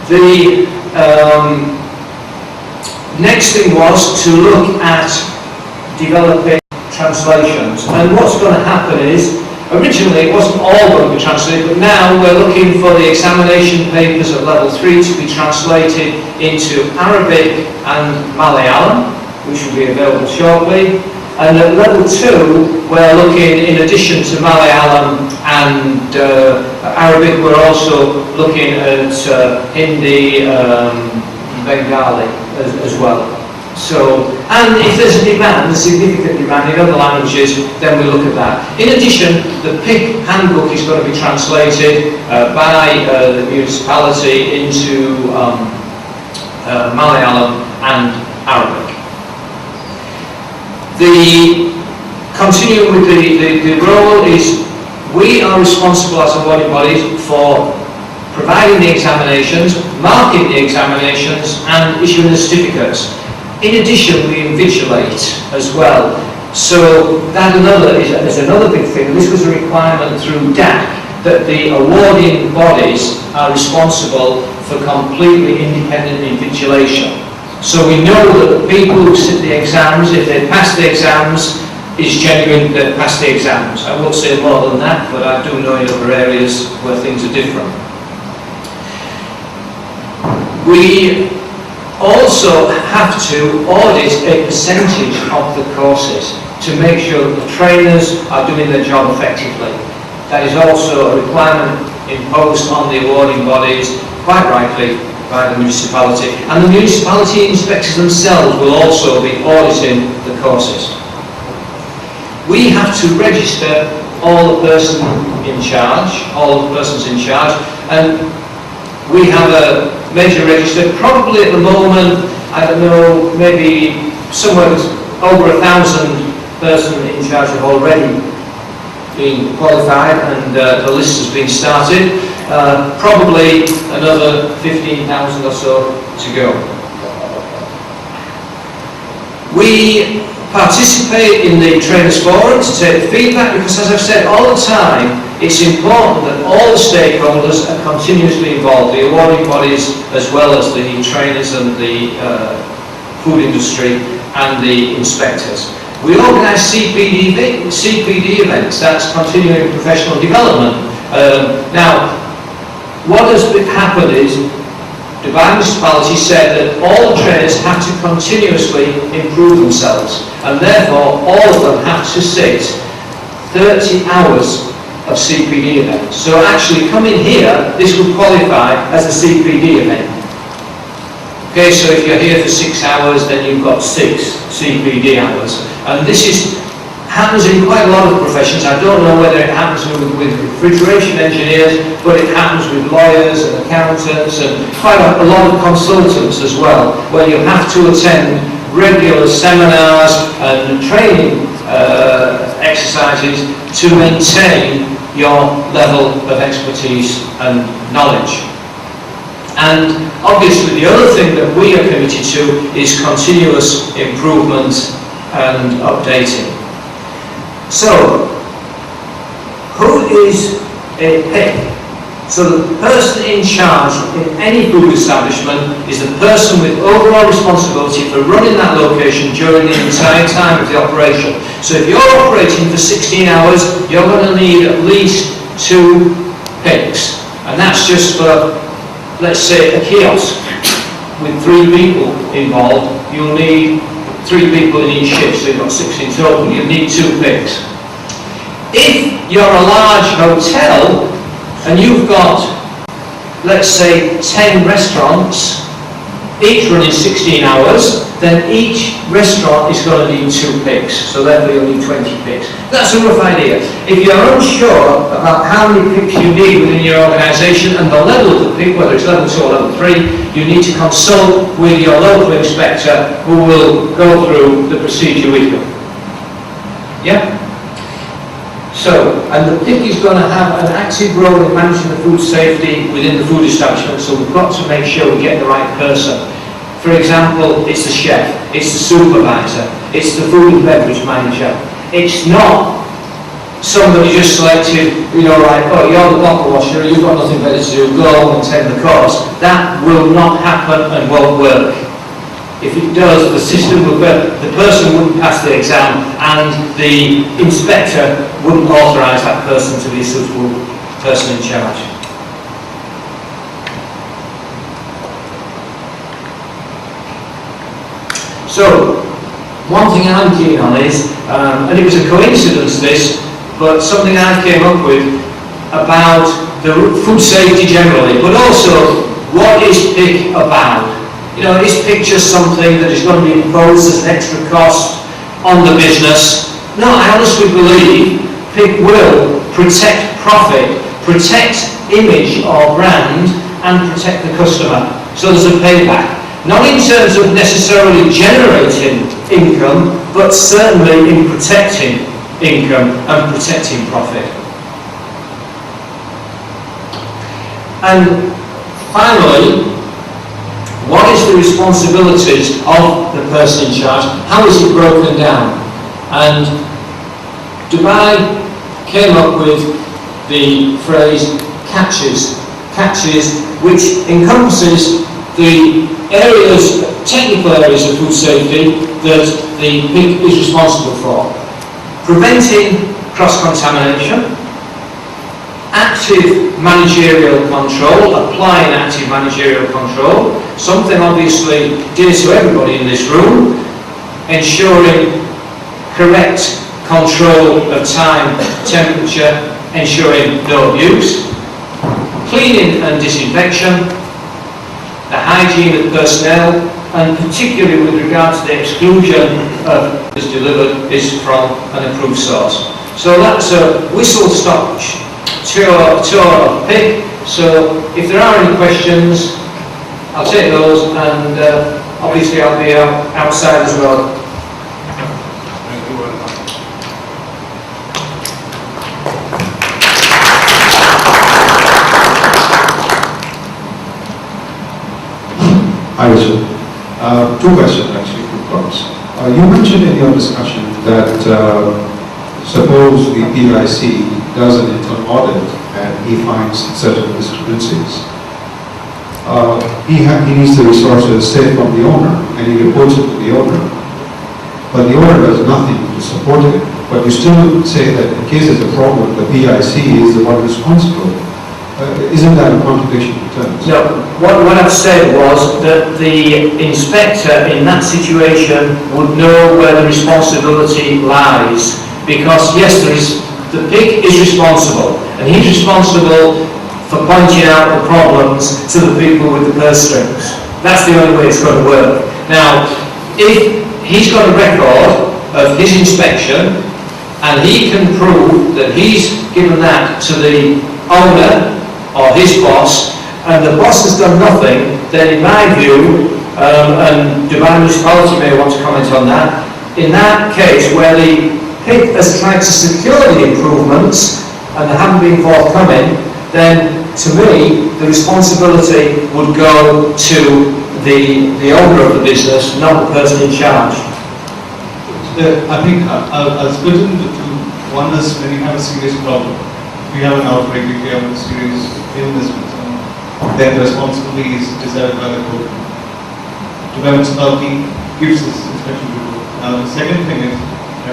The next thing was to look at developing translations, and what's going to happen is, originally it wasn't all going to be translated, but now we're looking for the examination papers at level 3 to be translated into Arabic and Malayalam, which will be available shortly. And at level 2, we're looking, in addition to Malayalam and Arabic, we're also looking at Hindi, Bengali as well. So, and if there's a demand, a significant demand in other languages, then we look at that. In addition, the PIC handbook is going to be translated by the municipality into Malayalam and Arabic. Continuing with the role is, we are responsible as awarding bodies for providing the examinations, marking the examinations, and issuing the certificates. In addition, we invigilate as well. So that is another big thing. This was a requirement through DAC, that the awarding bodies are responsible for completely independent invigilation. So we know that the people who sit the exams, if they pass the exams, is genuine, they pass the exams. I won't say more than that, but I do know in other areas where things are different. We also have to audit a percentage of the courses to make sure that the trainers are doing their job effectively. That is also a requirement imposed on the awarding bodies, quite rightly, by the municipality. And the municipality inspectors themselves will also be auditing the courses. We have to register all the persons in charge, and we have a major register. Probably at the moment, I don't know, maybe somewhere over 1,000 persons in charge have already been qualified, and the list has been started. Probably another 15,000 or so to go. We participate in the Trainers Forum to take feedback, because, as I've said all the time, it's important that all the stakeholders are continuously involved, the awarding bodies as well as the trainers and the food industry and the inspectors. We organise CPD events, that's continuing professional development. Now, what has happened is, Dubai Municipality said that all trainers have to continuously improve themselves, and therefore all of them have to sit 30 hours of CPD events. So actually coming here, this would qualify as a CPD event. Okay, so if you're here for 6 hours, then you've got 6 CPD hours. And this happens in quite a lot of professions. I don't know whether it happens with refrigeration engineers, but it happens with lawyers and accountants and quite a lot of consultants as well, where you have to attend regular seminars and training exercises to maintain your level of expertise and knowledge. And obviously the other thing that we are committed to is continuous improvement and updating. So, who is a PIC? So the person in charge in any food establishment is the person with overall responsibility for running that location during the entire time of the operation. So if you're operating for 16 hours, you're going to need at least 2 PICs. And that's just for, let's say, a kiosk with 3 people involved. You'll need 3 people in each shift, so you've got 6 in total. You need 2 PICs. If you're a large hotel and you've got, let's say, 10 restaurants, each running 16 hours, then each restaurant is going to need 2 PICs, so therefore you'll need 20 PICs. That's a rough idea. If you're unsure about how many PICs you need within your organisation and the level of the PIC, whether it's level 2 or level 3, you need to consult with your local inspector, who will go through the procedure with you. Yeah? So, and the PIC is going to have an active role in managing the food safety within the food establishment, so we've got to make sure we get the right person. For example, it's the chef, it's the supervisor, it's the food and beverage manager. It's not somebody just selected, right, oh, you're the bottle washer, you've got nothing better to do, go on and take the course. That will not happen and won't work. If it does, the system will work, the person wouldn't pass the exam, and the inspector wouldn't authorise that person to be a suitable person in charge. So, one thing I'm keen on is, and it was a coincidence this, but something I came up with about the food safety generally, but also what is PIC about? Is PIC just something that is going to be imposed as an extra cost on the business? No, I honestly believe PIC will protect profit, protect image or brand, and protect the customer. So there's a payback. Not in terms of necessarily generating income, but certainly in protecting income and protecting profit. And finally, what is the responsibilities of the person in charge? How is it broken down? And Dubai came up with the phrase catches, which encompasses the areas, technical areas of food safety that the PIC is responsible for. Preventing cross-contamination, active managerial control, applying active managerial control, something obviously dear to everybody in this room, ensuring correct control of time, temperature, ensuring no abuse, cleaning and disinfection, the hygiene of personnel, and particularly with regard to the exclusion of is delivered is from an approved source. So that's a whistle-stop tour of PIC. So if there are any questions, I'll take those, and obviously I'll be outside as well. Thank you very much. Hi, Richard. Two questions actually, two parts. You mentioned in your discussion that suppose the PIC does an internal audit and he finds certain discrepancies. He needs the resources, say, from the owner, and he reports it to the owner. But the owner does nothing to support it. But you still say that in case there's a problem, the PIC is the one responsible. Isn't that a contradiction in terms? No, what I've said was that the inspector in that situation would know where the responsibility lies. Because yes, the PIC is responsible, and he's responsible for pointing out the problems to the people with the purse strings. That's the only way it's going to work. Now, if he's got a record of his inspection, and he can prove that he's given that to the owner or his boss, and the boss has done nothing, then in my view, and Dubai Municipality may want to comment on that, in that case where the PIC has tried to secure the improvements and they haven't been forthcoming, then to me the responsibility would go to the owner of the business, not the person in charge. I think I'll split it into two. One is when you have a serious problem. If you have an outbreak, if you have a serious illness, then the responsibility is decided by the court. Dubai Municipality gives this inspection report. Now the second thing is,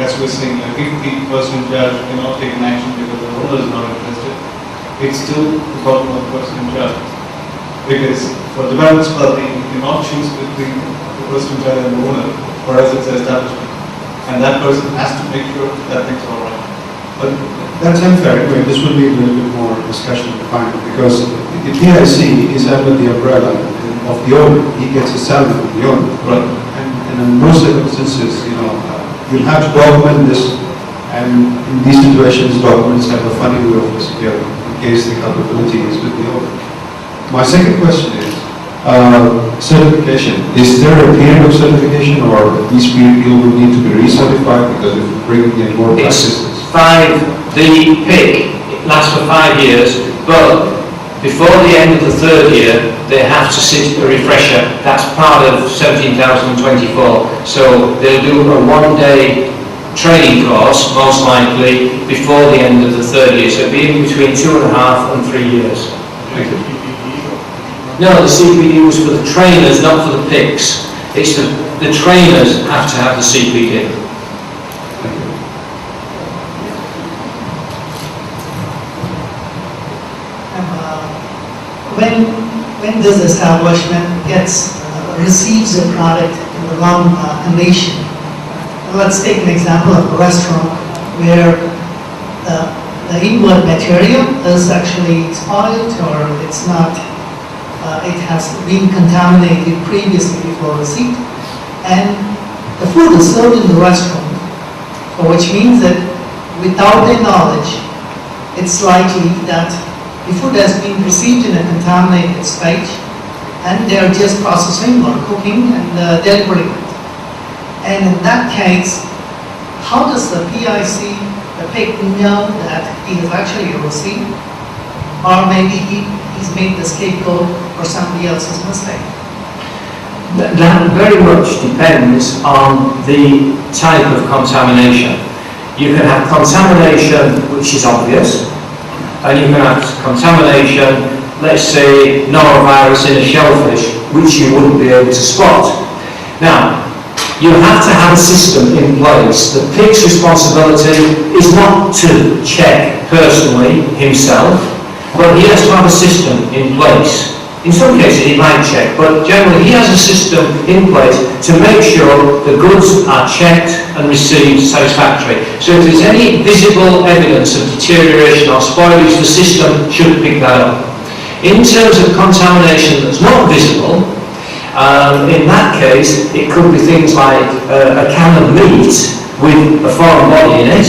as we're saying, if the person in charge cannot take an action because the owner is not interested, it's still the problem of the person in charge. Because for Dubai Municipality, you cannot choose between the person in charge and the owner, whereas it's an establishment. And that person has to make sure that things are all right. But that's unfair. Anyway, this will need a little bit more discussion to find, because the PIC is under the umbrella of the owner. He gets a salary from the owner. Right. And in most circumstances, you'll have to document this, and in these situations, documents have a funny way of disappearing in case the culpability is with the owner. My second question is, certification. Is there a period of certification, or these people will need to be recertified because if you're bringing in more practices? The PIC lasts for 5 years, but before the end of the third year, they have to sit a refresher. That's part of 17,024. So they'll do a one-day training course, most likely before the end of the third year, so it'd be in between 2.5 and 3 years. Thank you. No, the CPD was for the trainers, not for the PICs. It's the trainers have to have the CPD. When this establishment receives a product in the long condition, let's take an example of a restaurant where the input material is actually spoiled or it's not, it has been contaminated previously before receipt, and the food is served in the restaurant, which means that without their knowledge, it's likely that the food has been received in a contaminated state and they're just processing or cooking and delivering it. And in that case, how does the PIC, the PIC, know that he has actually received, or maybe he's made the scapegoat for somebody else's mistake? That very much depends on the type of contamination. You can have contamination which is obvious, and you can have contamination, let's say norovirus in a shellfish, which you wouldn't be able to spot. Now, you have to have a system in place. The PIC's responsibility is not to check personally himself, but he has to have a system in place. In some cases he might check, but generally he has a system in place to make sure the goods are checked and received satisfactorily. So if there's any visible evidence of deterioration or spoilage, the system should pick that up. In terms of contamination that's not visible, in that case it could be things like a can of meat with a foreign body in it,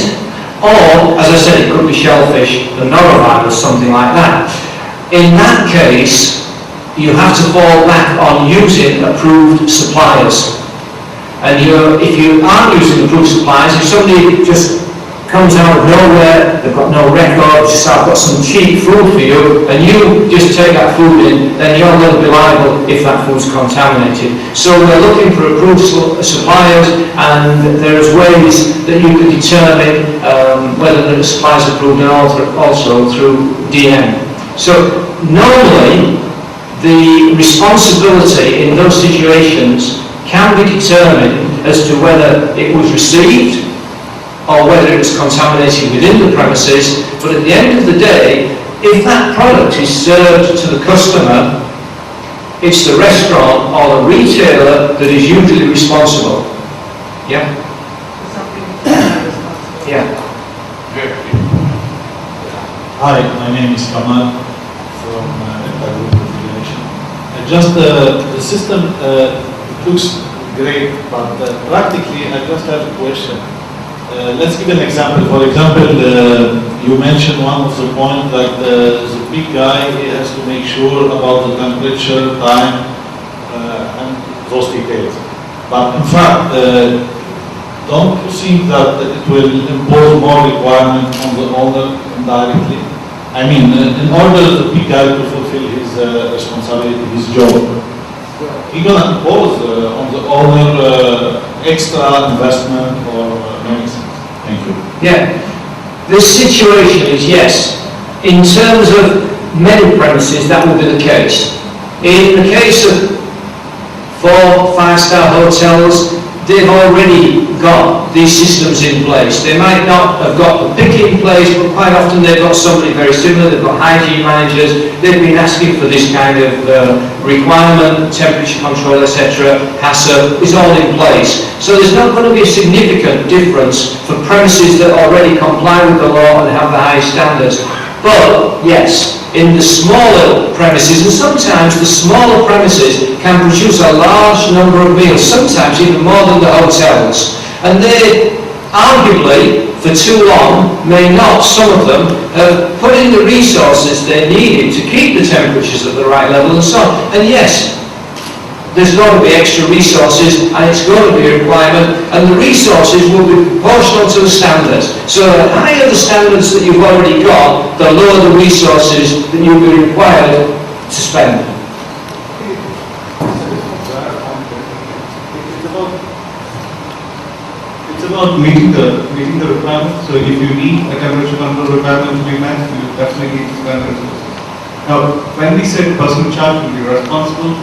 or, as I said, it could be shellfish, the norovirus, something like that. In that case, you have to fall back on using approved suppliers. And if you aren't using approved suppliers, if somebody just comes out of nowhere, they've got no record, just I've got some cheap food for you, and you just take that food in, then you're a little bit liable if that food's contaminated. So we're looking for approved suppliers, and there's ways that you can determine whether the supplier's approved, and also through DM. So normally, the responsibility in those situations can be determined as to whether it was received or whether it was contaminated within the premises, but at the end of the day, if that product is served to the customer, it's the restaurant or the retailer that is usually responsible. Yeah? Yeah. Hi, my name is Kamal from Just the system looks great, but practically I just have a question. Let's give an example. For example, you mentioned one of the points that the big guy he has to make sure about the temperature, time, and those details. But in fact, don't you think that it will impose more requirement on the owner indirectly? I mean, in order the big guy to fulfill his responsibility, his job, he's going to impose on the owner extra investment or anything. Thank you. Yeah, the situation is yes. In terms of many premises, that will be the case. In the case of 4- or 5-star hotels, they've already got these systems in place. They might not have got the PIC in place, but quite often they've got somebody very similar. They've got hygiene managers. They've been asking for this kind of requirement, temperature control, etc. HACCP is all in place. So there's not going to be a significant difference for premises that already comply with the law and have the highest standards. But yes, in the smaller premises, and sometimes the smaller premises can produce a large number of meals, sometimes even more than the hotels. And they, arguably, for too long, may not, some of them, have put in the resources they needed to keep the temperatures at the right level and so on. And yes, there's got to be extra resources, and it's going to be a requirement, and the resources will be proportional to the standards. So the higher the standards that you've already got, the lower the resources that you'll be required to spend. It's about about meeting the requirement. So if you need a temperature control requirement to be met, you definitely need to spend resources. Now, when we said person in charge will be responsible